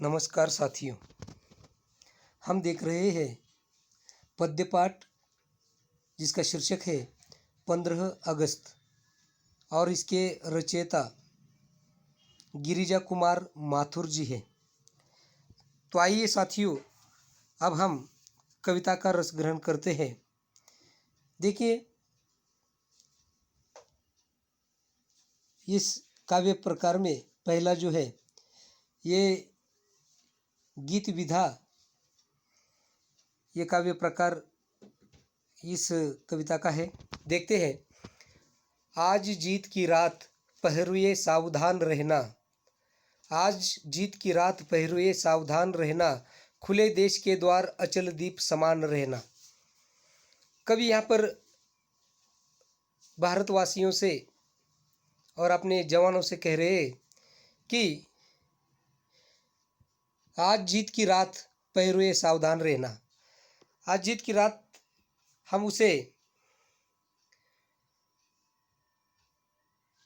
नमस्कार साथियों, हम देख रहे हैं पद्य पाठ जिसका शीर्षक है 15 अगस्त और इसके रचयिता गिरिजा कुमार माथुर जी है। तो आइए साथियों, अब हम कविता का रस ग्रहण करते हैं। देखिए, इस काव्य प्रकार में पहला जो है ये गीत विधा, ये काव्य प्रकार इस कविता का है। देखते हैं। आज जीत की रात पहरुए सावधान रहना, आज जीत की रात पहरुए सावधान रहना, खुले देश के द्वार अचल दीप समान रहना। कवि यहाँ पर भारतवासियों से और अपने जवानों से कह रहे हैं कि आज जीत की रात पहरुए सावधान रहना। आज जीत की रात हम उसे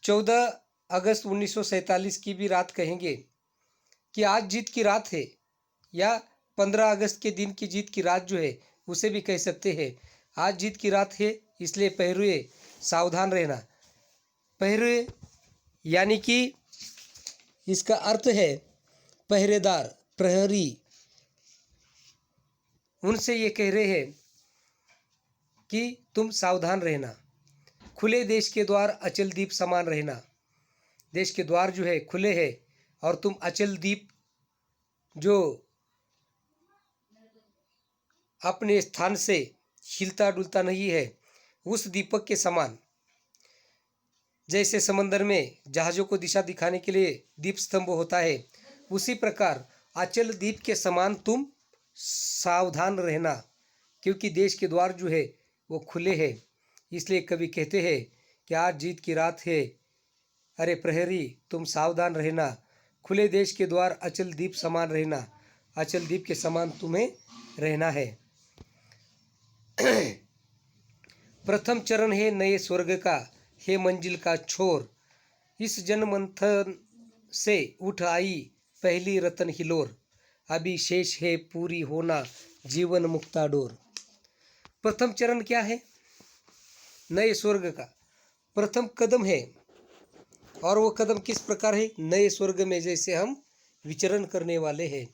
14 अगस्त 1947 की भी रात कहेंगे कि आज जीत की रात है, या 15 अगस्त के दिन की जीत की रात जो है उसे भी कह सकते हैं। आज जीत की रात है, इसलिए पहरुए सावधान रहना। पहरुए यानी कि इसका अर्थ है पहरेदार, प्रहरी। उनसे ये कह रहे हैं कि तुम सावधान रहना, खुले देश के द्वार अचल दीप समान रहना। देश के द्वार जो है खुले हैं और तुम अचल दीप जो अपने स्थान से हिलता डुलता नहीं है, उस दीपक के समान। जैसे समंदर में जहाज़ों को दिशा दिखाने के लिए दीप स्तंभ होता है, उसी प्रकार अचल दीप के समान तुम सावधान रहना, क्योंकि देश के द्वार जो है वो खुले हैं। इसलिए कवि कहते हैं कि आज जीत की रात है, अरे प्रहरी तुम सावधान रहना, खुले देश के द्वार अचल दीप समान रहना, अचल दीप के समान तुम्हें रहना है। प्रथम चरण है नए स्वर्ग का, हे मंजिल का छोर, इस जन मंथन से उठ आई पहली रतन हिलोर, अभी शेष है पूरी होना जीवन मुक्ता डोर। प्रथम चरण क्या है? नए स्वर्ग का प्रथम कदम है। और वो कदम किस प्रकार है? नए स्वर्ग में जैसे हम विचरण करने वाले हैं।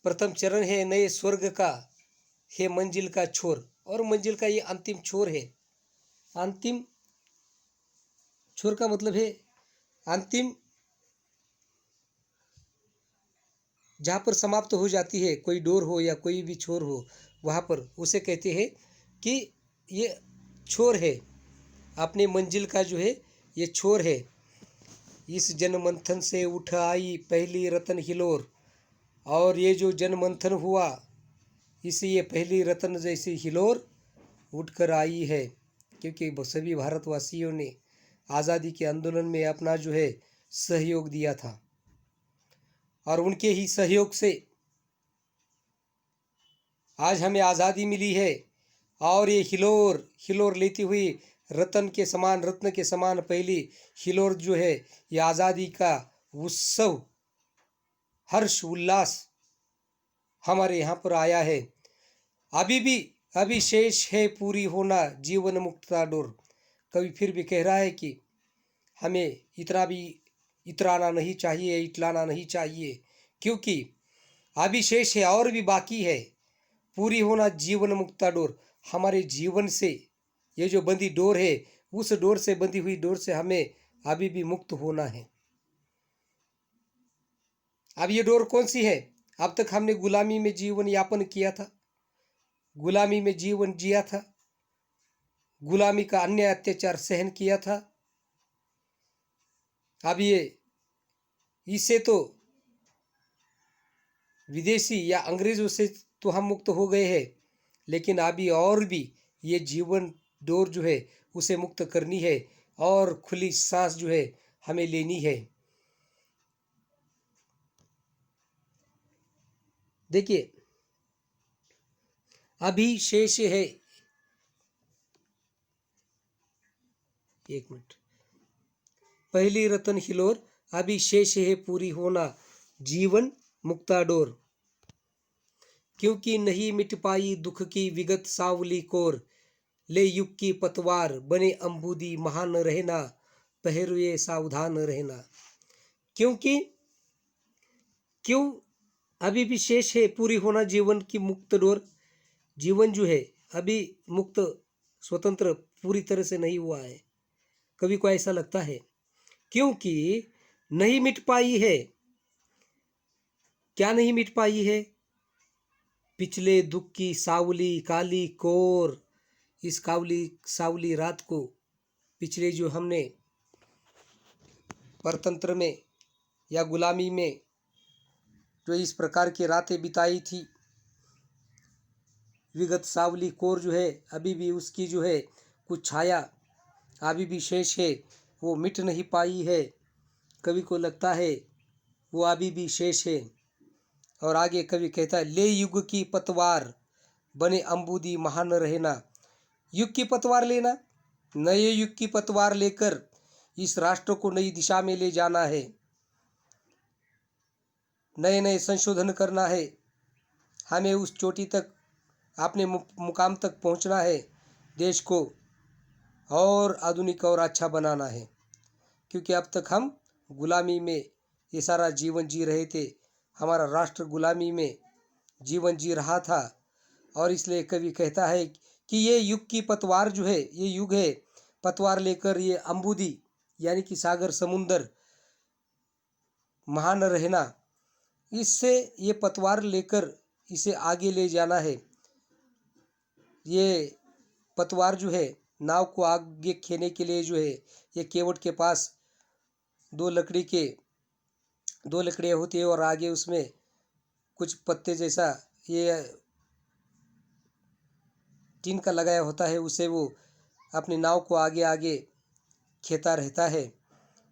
प्रथम चरण है नए स्वर्ग का, हे मंजिल का छोर। और मंजिल का ये अंतिम छोर है। अंतिम छोर का मतलब है अंतिम, जहाँ पर समाप्त हो जाती है, कोई डोर हो या कोई भी छोर हो, वहाँ पर उसे कहते हैं कि ये छोर है, अपने मंजिल का जो है ये छोर है। इस जनमंथन से उठ आई पहली रतन हिलोर, और ये जो जनमंथन हुआ, इसे ये पहली रतन जैसी हिलोर उठकर आई है, क्योंकि सभी भारतवासियों ने आज़ादी के आंदोलन में अपना जो है सहयोग दिया था, और उनके ही सहयोग से आज हमें आज़ादी मिली है। और ये हिलोर लेती हुई रतन के समान, रत्न के समान पहली हिलोर जो है, ये आज़ादी का उत्सव, हर्ष उल्लास हमारे यहाँ पर आया है। अभी शेष है पूरी होना जीवन मुक्ता डोर। कवि फिर भी कह रहा है कि हमें इतना भी इतराना नहीं चाहिए, इटलाना नहीं चाहिए, क्योंकि अभी शेष है और भी बाकी है पूरी होना जीवन मुक्ता डोर। हमारे जीवन से ये जो बंधी डोर है, उस डोर से, बंधी हुई डोर से हमें अभी भी मुक्त होना है। अब ये डोर कौन सी है? अब तक हमने गुलामी में जीवन यापन किया था, गुलामी में जीवन जिया था, गुलामी का अन्याय अत्याचार सहन किया था। अब ये इससे तो विदेशी या अंग्रेजों से तो हम मुक्त हो गए हैं, लेकिन अभी और भी ये जीवन डोर जो है उसे मुक्त करनी है, और खुली सांस जो है हमें लेनी है। देखिए, अभी शेष है, एक मिनट, पहली रतन हिलोर, अभी शेष है पूरी होना जीवन मुक्ता डोर। क्योंकि नहीं मिट पाई दुख की विगत सावली कोर, ले युग की पतवार बने अंबुदी महान रहना, पहरुए सावधान रहना। क्योंकि क्यों अभी भी शेष है पूरी होना जीवन की मुक्त डोर। जीवन जो है अभी मुक्त स्वतंत्र पूरी तरह से नहीं हुआ है। कभी को ऐसा लगता है क्योंकि नहीं मिट पाई है। क्या नहीं मिट पाई है? पिछले दुख की सावली काली कोर। इस कावली सावली रात को पिछले जो हमने परतंत्र में या गुलामी में जो इस प्रकार की रातें बिताई थी, विगत सावली कोर जो है अभी भी उसकी जो है कुछ छाया अभी भी शेष है, वो मिट नहीं पाई है। कवि को लगता है वो अभी भी शेष है। और आगे कवि कहता है, ले युग की पतवार बने अंबुदी महान रहना। युग की पतवार लेना, नए युग की पतवार लेकर इस राष्ट्र को नई दिशा में ले जाना है। नए नए संशोधन करना है। हमें उस चोटी तक अपने मुकाम तक पहुंचना है। देश को और आधुनिक और अच्छा बनाना है। क्योंकि अब तक हम गुलामी में ये सारा जीवन जी रहे थे। हमारा राष्ट्र गुलामी में जीवन जी रहा था। और इसलिए कवि कहता है कि ये युग की पतवार जो है, ये युग है पतवार लेकर ये अंबुदी यानी कि सागर समुंदर महान रहना, इससे ये पतवार लेकर इसे आगे ले जाना है। ये पतवार जो है नाव को आगे खेने के लिए जो है ये केवट के पास दो लकड़ियाँ होती है और आगे उसमें कुछ पत्ते जैसा ये टीन का लगाया होता है, उसे वो अपनी नाव को आगे आगे खेता रहता है।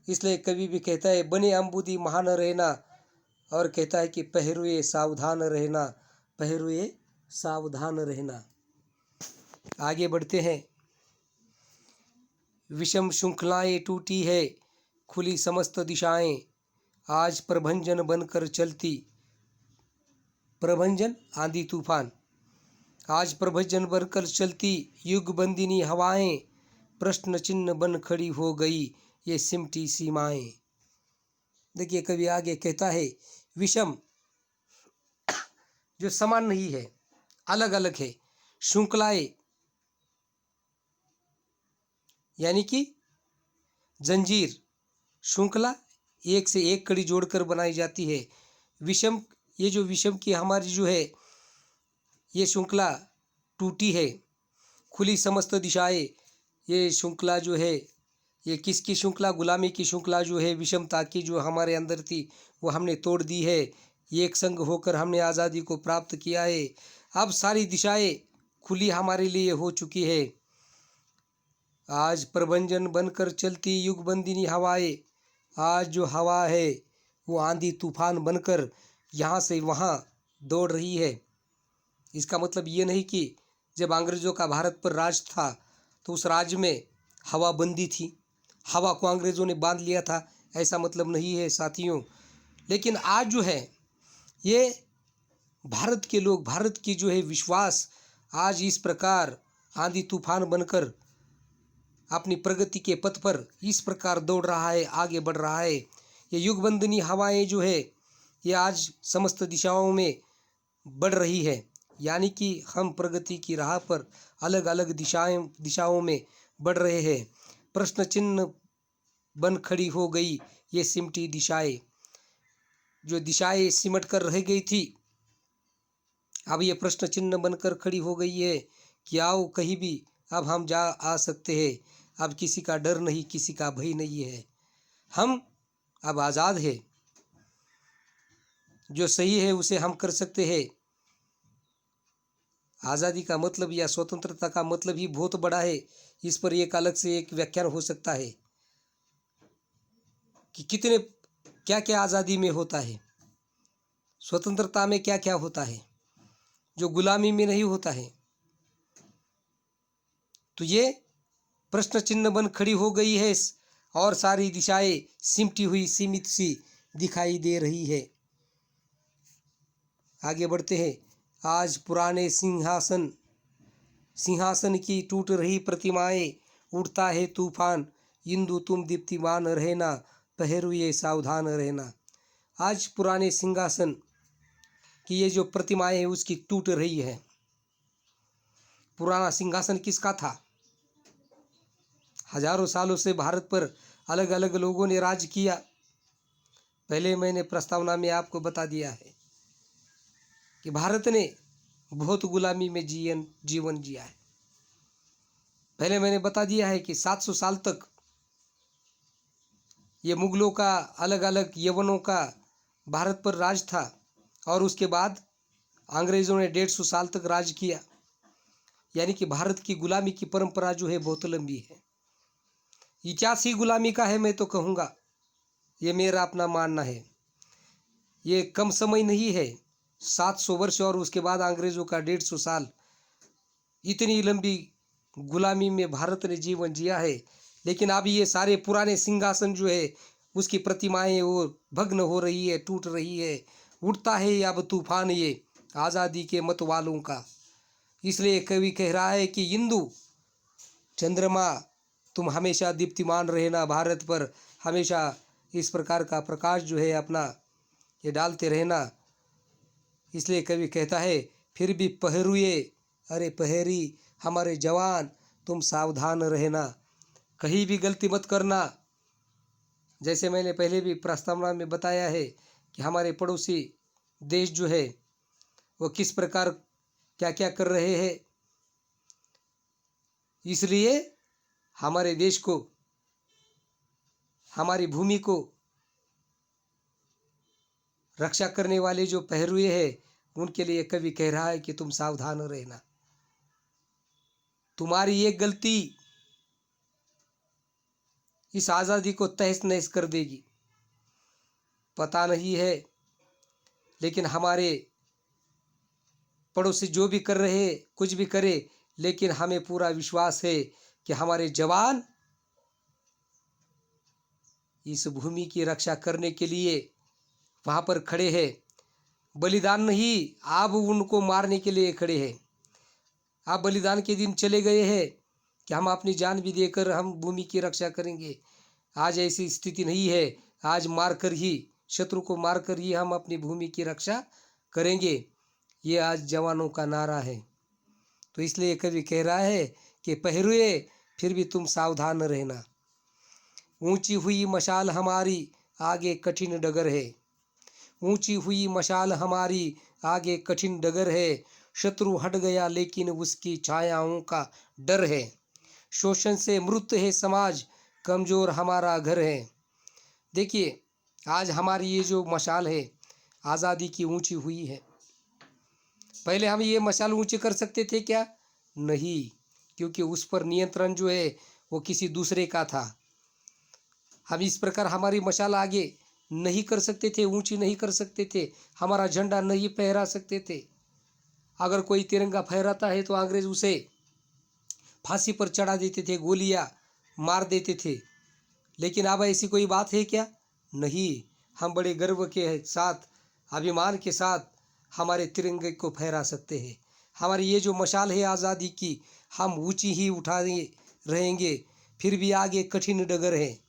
इसलिए कवि भी कहता है बने अंबुदी महान रहना और कहता है कि पहरुए सावधान रहना, पहरुए सावधान रहना। आगे बढ़ते हैं। विषम श्रृंखलाएं टूटी है, खुली समस्त दिशाएं, आज प्रभंजन बनकर चलती। प्रभंजन आंधी तूफान। आज प्रभंजन बनकर चलती युग बंदिनी हवाएं, प्रश्न चिन्ह बन खड़ी हो गई ये सिमटी सीमाएं। देखिए कवि आगे कहता है विषम जो समान नहीं है, अलग अलग है। श्रृंखलाएं यानी कि जंजीर, श्रृंखला एक से एक कड़ी जोड़कर बनाई जाती है। विषम, ये जो विषम की हमारी जो है ये श्रृंखला टूटी है। खुली समस्त दिशाएं, ये श्रृंखला जो है ये किसकी श्रृंखला? गुलामी की श्रृंखला जो है, विषमता की जो हमारे अंदर थी वो हमने तोड़ दी है। एक संग होकर हमने आज़ादी को प्राप्त किया है। अब सारी दिशाएं खुली हमारे लिए हो चुकी है। आज प्रभंजन बनकर चलती युग बंदिनी हवाएं, आज जो हवा है वो आंधी तूफान बनकर यहाँ से वहाँ दौड़ रही है। इसका मतलब ये नहीं कि जब अंग्रेज़ों का भारत पर राज था तो उस राज में हवा बंदी थी, हवा को अंग्रेज़ों ने बांध लिया था, ऐसा मतलब नहीं है साथियों। लेकिन आज जो है ये भारत के लोग, भारत की जो है विश्वास आज इस प्रकार आंधी तूफान बनकर अपनी प्रगति के पथ पर इस प्रकार दौड़ रहा है, आगे बढ़ रहा है। ये युगबंदिनी हवाएं जो है ये आज समस्त दिशाओं में बढ़ रही है। यानी कि हम प्रगति की राह पर अलग अलग दिशाओं में बढ़ रहे हैं। प्रश्न चिन्ह बन खड़ी हो गई ये सिमटी दिशाएं, जो दिशाएं सिमट कर रह गई थी अब ये प्रश्न चिन्ह बनकर खड़ी हो गई है कि आओ कहीं भी अब हम जा आ सकते हैं। अब किसी का डर नहीं, किसी का भय नहीं है। हम अब आज़ाद है, जो सही है उसे हम कर सकते हैं। आज़ादी का मतलब या स्वतंत्रता का मतलब ही बहुत बड़ा है। इस पर एक अलग से एक व्याख्यान हो सकता है कि कितने क्या क्या आज़ादी में होता है, स्वतंत्रता में क्या क्या होता है जो गुलामी में नहीं होता है। तो ये प्रश्न चिन्ह बन खड़ी हो गई है और सारी दिशाएं सिमटी हुई सीमित सी दिखाई दे रही है। आगे बढ़ते हैं। आज पुराने सिंहासन की टूट रही प्रतिमाएं, उठता है तूफान, इंदु तुम दीप्तिमान रहना, पहरुए सावधान रहना। आज पुराने सिंहासन की ये जो प्रतिमाएं हैं उसकी टूट रही है। पुराना सिंहासन किसका था? हजारों सालों से भारत पर अलग अलग लोगों ने राज किया। पहले मैंने प्रस्तावना में आपको बता दिया है कि भारत ने बहुत गुलामी में जीवन जिया है। पहले मैंने बता दिया है कि 700 साल तक ये मुगलों का, अलग अलग यवनों का भारत पर राज था और उसके बाद अंग्रेज़ों ने 150 साल तक राज किया। यानी कि भारत की गुलामी की परंपरा जो है बहुत लंबी है। इतिहास ही गुलामी का है, मैं तो कहूँगा, ये मेरा अपना मानना है। ये कम समय नहीं है, 700 वर्ष और उसके बाद अंग्रेज़ों का 150 साल, इतनी लंबी गुलामी में भारत ने जीवन जिया है। लेकिन अब ये सारे पुराने सिंहासन जो है उसकी प्रतिमाएं वो भग्न हो रही है, टूट रही है। उठता है अब तूफान ये आज़ादी के मत वालों का। इसलिए कवि कह रहा है कि इंदु चंद्रमा तुम हमेशा दीप्तिमान रहना, भारत पर हमेशा इस प्रकार का प्रकाश जो है अपना ये डालते रहना। इसलिए कवि कहता है फिर भी पहरुए, अरे पहरी हमारे जवान तुम सावधान रहना, कहीं भी गलती मत करना। जैसे मैंने पहले भी प्रस्तावना में बताया है कि हमारे पड़ोसी देश जो है वो किस प्रकार क्या क्या कर रहे हैं। इसलिए हमारे देश को, हमारी भूमि को रक्षा करने वाले जो पहरुए हैं उनके लिए कवि कह रहा है कि तुम सावधान रहना। तुम्हारी एक गलती इस आज़ादी को तहस नहस कर देगी। पता नहीं है, लेकिन हमारे पड़ोसी जो भी कर रहे, कुछ भी करे, लेकिन हमें पूरा विश्वास है कि हमारे जवान इस भूमि की रक्षा करने के लिए वहाँ पर खड़े हैं। बलिदान नहीं, आप उनको मारने के लिए खड़े हैं। आप बलिदान के दिन चले गए हैं कि हम अपनी जान भी देकर हम भूमि की रक्षा करेंगे। आज ऐसी स्थिति नहीं है। आज मारकर ही, शत्रु को मारकर ही हम अपनी भूमि की रक्षा करेंगे। ये आज जवानों का नारा है। तो इसलिए कवि कह रहा है कि पहरुए फिर भी तुम सावधान रहना। ऊंची हुई मशाल हमारी आगे कठिन डगर है, ऊंची हुई मशाल हमारी आगे कठिन डगर है। शत्रु हट गया लेकिन उसकी छायाओं का डर है। शोषण से मृत है समाज, कमजोर हमारा घर है। देखिए आज हमारी ये जो मशाल है आज़ादी की ऊंची हुई है। पहले हम ये मशाल ऊंची कर सकते थे क्या? नहीं, क्योंकि उस पर नियंत्रण जो है वो किसी दूसरे का था। हम इस प्रकार हमारी मशाल आगे नहीं कर सकते थे, ऊंची नहीं कर सकते थे, हमारा झंडा नहीं फहरा सकते थे। अगर कोई तिरंगा फहराता है तो अंग्रेज उसे फांसी पर चढ़ा देते थे, गोलियां मार देते थे। लेकिन अब ऐसी कोई बात है क्या? नहीं। हम बड़े गर्व के साथ, अभिमान के साथ हमारे तिरंगे को फहरा सकते हैं। हमारी ये जो मशाल है आज़ादी की, हम ऊंची ही उठाए रहेंगे। फिर भी आगे कठिन डगर है।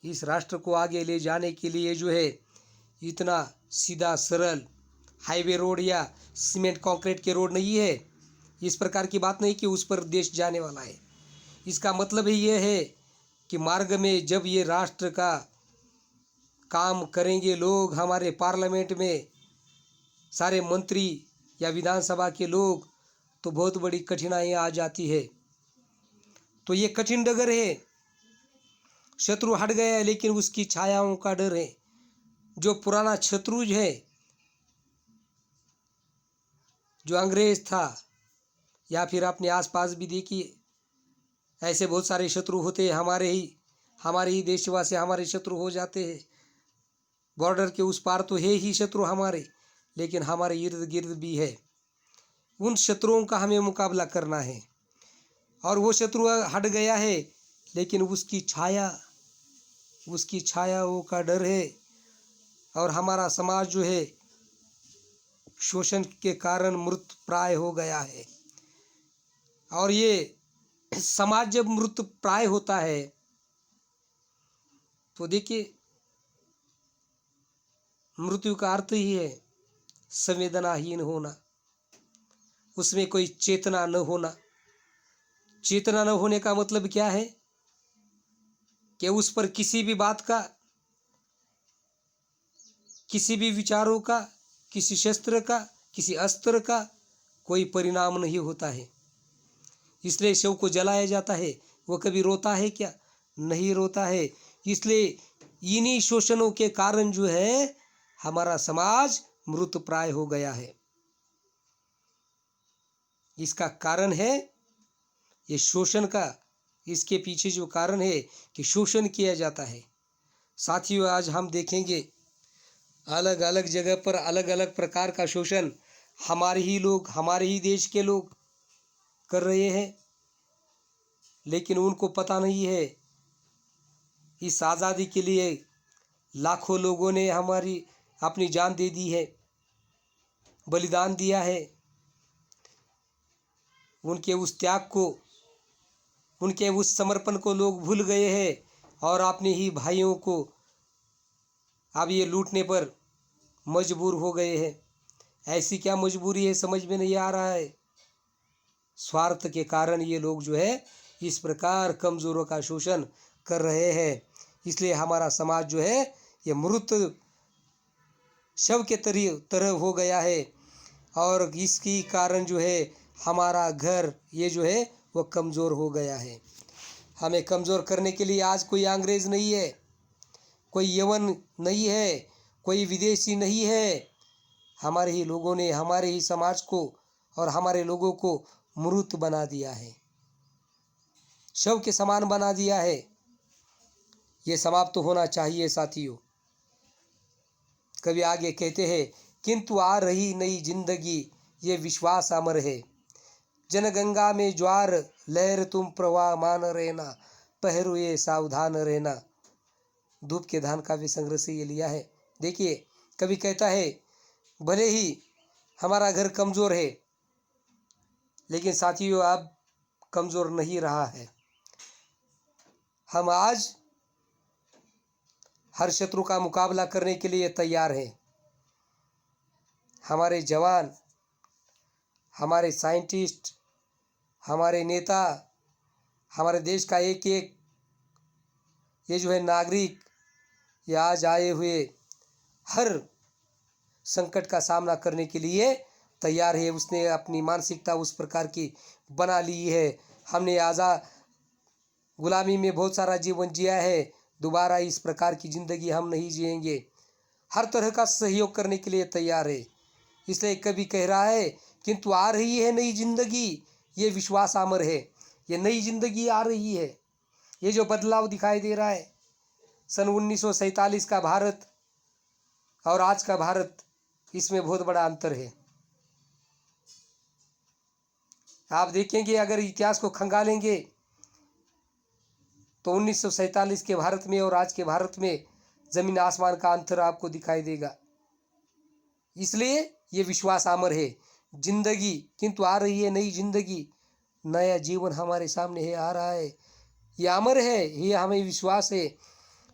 इस राष्ट्र को आगे ले जाने के लिए जो है इतना सीधा सरल हाईवे रोड या सीमेंट कंक्रीट के रोड नहीं है। इस प्रकार की बात नहीं कि उस पर देश जाने वाला है। इसका मतलब ही ये है कि मार्ग में जब ये राष्ट्र का काम करेंगे लोग, हमारे पार्लियामेंट में सारे मंत्री या विधानसभा के लोग, तो बहुत बड़ी कठिनाइयाँ आ जाती है। तो ये कठिन डगर है। शत्रु हट गया है लेकिन उसकी छायाओं का डर है। जो पुराना शत्रु है, जो अंग्रेज था, या फिर अपने आसपास भी देखिए ऐसे बहुत सारे शत्रु होते हैं। हमारे ही देशवासी हमारे शत्रु हो जाते हैं। बॉर्डर के उस पार तो है ही शत्रु हमारे, लेकिन हमारे इर्द गिर्द भी है। उन शत्रुओं का हमें मुकाबला करना है। और वो शत्रु हट गया है लेकिन उसकी छायाओं का डर है। और हमारा समाज जो है शोषण के कारण मृत प्राय हो गया है। और ये समाज जब मृत प्राय होता है तो देखिए मृत्यु का अर्थ ही है संवेदनाहीन होना, उसमें कोई चेतना न होना। चेतना न होने का मतलब क्या है कि उस पर किसी भी बात का, किसी भी विचारों का, किसी शस्त्र का, किसी अस्त्र का कोई परिणाम नहीं होता है। इसलिए शव को जलाया जाता है। वो कभी रोता है क्या? नहीं रोता है। इसलिए इन्हीं शोषणों के कारण जो है हमारा समाज मृत प्राय हो गया है। इसका कारण है ये शोषण का। इसके पीछे जो कारण है कि शोषण किया जाता है। साथियों, आज हम देखेंगे अलग अलग जगह पर अलग अलग प्रकार का शोषण हमारे ही लोग, हमारे ही देश के लोग कर रहे हैं, लेकिन उनको पता नहीं है इस आज़ादी के लिए लाखों लोगों ने हमारी अपनी जान दे दी है, बलिदान दिया है। उनके उस त्याग को, उनके उस समर्पण को लोग भूल गए हैं और अपने ही भाइयों को अब ये लूटने पर मजबूर हो गए हैं। ऐसी क्या मजबूरी है समझ में नहीं आ रहा है। स्वार्थ के कारण ये लोग जो है इस प्रकार कमज़ोरों का शोषण कर रहे हैं। इसलिए हमारा समाज जो है ये मृत शव के तरह हो गया है। और इसकी कारण जो है हमारा घर ये जो है वो कमज़ोर हो गया है। हमें कमज़ोर करने के लिए आज कोई अंग्रेज़ नहीं है, कोई यवन नहीं है, कोई विदेशी नहीं है। हमारे ही लोगों ने हमारे ही समाज को और हमारे लोगों को मृत बना दिया है, शव के समान बना दिया है। ये समाप्त होना चाहिए साथियों। कभी आगे कहते हैं, किंतु आ रही नई जिंदगी ये विश्वास अमर है। जनगंगा में ज्वार लहर तुम प्रवाह मान रहना, पहरुए सावधान रहना। धूप के धान काव्य संग्रह से ये लिया है। देखिए, कभी कहता है भले ही हमारा घर कमज़ोर है, लेकिन साथियों अब कमज़ोर नहीं रहा है। हम आज हर शत्रु का मुकाबला करने के लिए तैयार हैं। हमारे जवान, हमारे साइंटिस्ट, हमारे नेता, हमारे देश का एक एक ये जो है नागरिक, ये आज आए हुए हर संकट का सामना करने के लिए तैयार है। उसने अपनी मानसिकता उस प्रकार की बना ली है। हमने आज़ाद गुलामी में बहुत सारा जीवन जिया है, दोबारा इस प्रकार की ज़िंदगी हम नहीं जिएंगे। हर तरह का सहयोग करने के लिए तैयार है। इसलिए कभी कह रहा है, किंतु आ रही है नई जिंदगी ये विश्वास अमर है। ये नई जिंदगी आ रही है। ये जो बदलाव दिखाई दे रहा है, सन 1947 का भारत और आज का भारत, इसमें बहुत बड़ा अंतर है। आप देखेंगे, अगर इतिहास को खंगालेंगे तो 1947 के भारत में और आज के भारत में ज़मीन आसमान का अंतर आपको दिखाई देगा। इसलिए ये विश्वास अमर है। जिंदगी किंतु आ रही है नई जिंदगी, नया जीवन हमारे सामने है, आ रहा है। ये अमर है, ये हमें विश्वास है।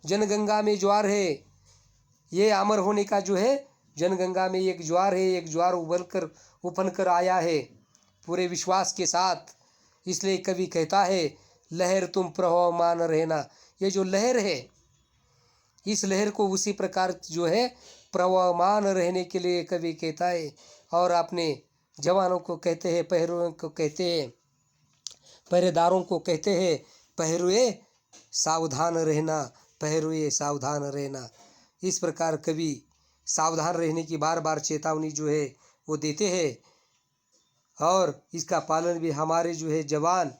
जनगंगा में ज्वार है, ये अमर होने का जो है, जनगंगा में एक ज्वार है, एक ज्वार उफन कर आया है पूरे विश्वास के साथ। इसलिए कवि कहता है, लहर तुम प्रवाहमान रहना। ये जो लहर है, इस लहर को उसी प्रकार जो है प्रवाहमान रहने के लिए कवि कहता है। और अपने जवानों को कहते हैं, पहरुओं को कहते हैं, पहरेदारों को कहते हैं, पहरुए सावधान रहना, पहरुए सावधान रहना। इस प्रकार कवि सावधान रहने की बार बार चेतावनी जो है वो देते हैं। और इसका पालन भी हमारे जो है जवान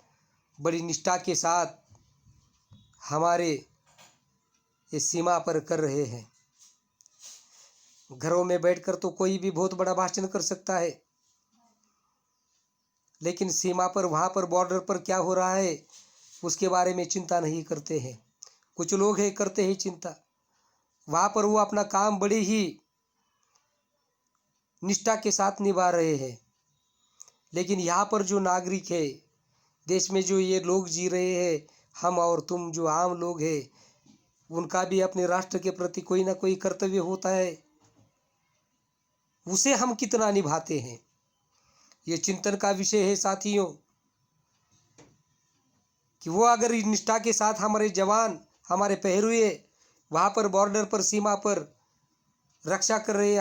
बड़ी निष्ठा के साथ हमारे ये सीमा पर कर रहे हैं। घरों में बैठकर तो कोई भी बहुत बड़ा भाषण कर सकता है, लेकिन सीमा पर, वहाँ पर बॉर्डर पर क्या हो रहा है उसके बारे में चिंता नहीं करते हैं। कुछ लोग हैं करते हैं चिंता। वहाँ पर वो अपना काम बड़े ही निष्ठा के साथ निभा रहे हैं। लेकिन यहाँ पर जो नागरिक है, देश में जो ये लोग जी रहे हैं, हम और तुम जो आम लोग हैं, उनका भी अपने राष्ट्र के प्रति कोई ना कोई कर्तव्य होता है। उसे हम कितना निभाते हैं, ये चिंतन का विषय है साथियों। कि वो अगर निष्ठा के साथ हमारे जवान, हमारे पहरुए वहाँ पर बॉर्डर पर, सीमा पर रक्षा कर रहे हैं,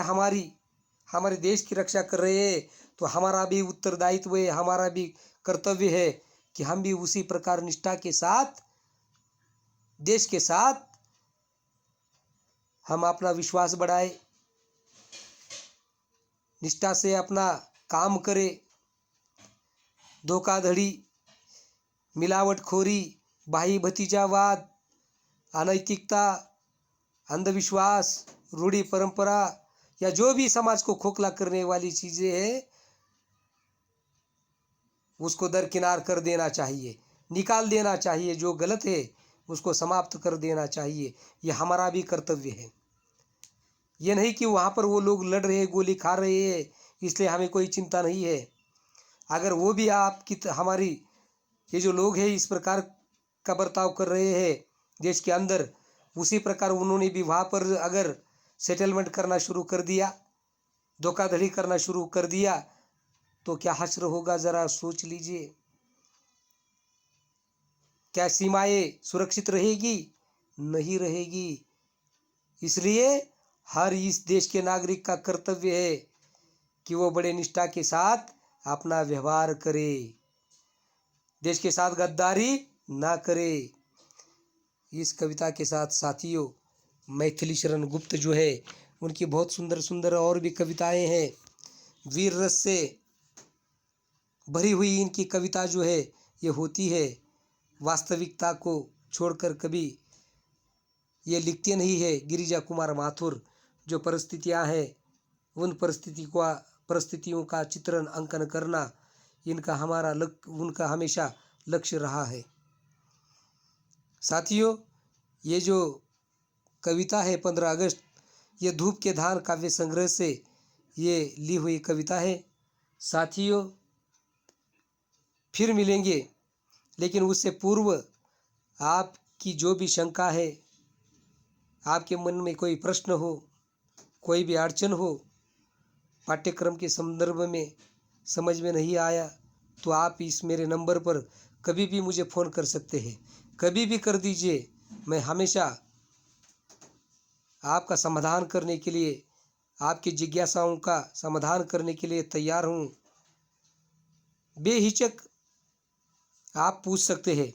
हमारे देश की रक्षा कर रहे हैं, तो हमारा भी उत्तरदायित्व है, हमारा भी कर्तव्य है कि हम भी उसी प्रकार निष्ठा के साथ, देश के साथ हम अपना विश्वास बढ़ाए, निष्ठा से अपना काम करें। धोखाधड़ी, मिलावटखोरी, भाई भतीजावाद, अनैतिकता, अंधविश्वास, रूढ़ी परंपरा या जो भी समाज को खोखला करने वाली चीज़ें हैं, उसको दरकिनार कर देना चाहिए, निकाल देना चाहिए। जो गलत है उसको समाप्त कर देना चाहिए। ये हमारा भी कर्तव्य है। ये नहीं कि वहाँ पर वो लोग लड़ रहे हैं, गोली खा रहे हैं, इसलिए हमें कोई चिंता नहीं है। अगर वो भी आपकी हमारी ये जो लोग हैं इस प्रकार का बर्ताव कर रहे हैं देश के अंदर, उसी प्रकार उन्होंने भी वहाँ पर अगर सेटलमेंट करना शुरू कर दिया, धोखाधड़ी करना शुरू कर दिया, तो क्या हश्र होगा, ज़रा सोच लीजिए। क्या सीमाएं सुरक्षित रहेगी? नहीं रहेगी। इसलिए हर इस देश के नागरिक का कर्तव्य है कि वो बड़े निष्ठा के साथ अपना व्यवहार करे, देश के साथ गद्दारी ना करे। इस कविता के साथ साथियों, मैथिली शरण गुप्त जो है उनकी बहुत सुंदर सुंदर और भी कविताएं हैं। वीर रस से भरी हुई इनकी कविता जो है ये होती है। वास्तविकता को छोड़कर कभी ये लिखते नहीं है। गिरिजा कुमार माथुर, जो परिस्थितियां हैं उन परिस्थितियों का चित्रण अंकन करना उनका हमेशा लक्ष्य रहा है। साथियों, ये जो कविता है 15 अगस्त, ये धूप के धार काव्य संग्रह से ये ली हुई कविता है। साथियों, फिर मिलेंगे, लेकिन उससे पूर्व आपकी जो भी शंका है, आपके मन में कोई प्रश्न हो, कोई भी अड़चन हो, पाठ्यक्रम के संदर्भ में समझ में नहीं आया, तो आप इस मेरे नंबर पर कभी भी मुझे फ़ोन कर सकते हैं। कभी भी कर दीजिए, मैं हमेशा आपका समाधान करने के लिए, आपकी जिज्ञासाओं का समाधान करने के लिए तैयार हूँ। बेहिचक आप पूछ सकते हैं,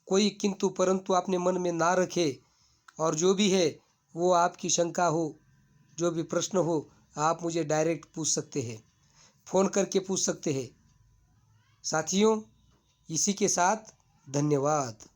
कोई किंतु परंतु अपने मन में ना रखे, और जो भी है वो आपकी शंका हो, जो भी प्रश्न हो, आप मुझे डायरेक्ट पूछ सकते हैं, फ़ोन करके पूछ सकते हैं। साथियों, इसी के साथ धन्यवाद।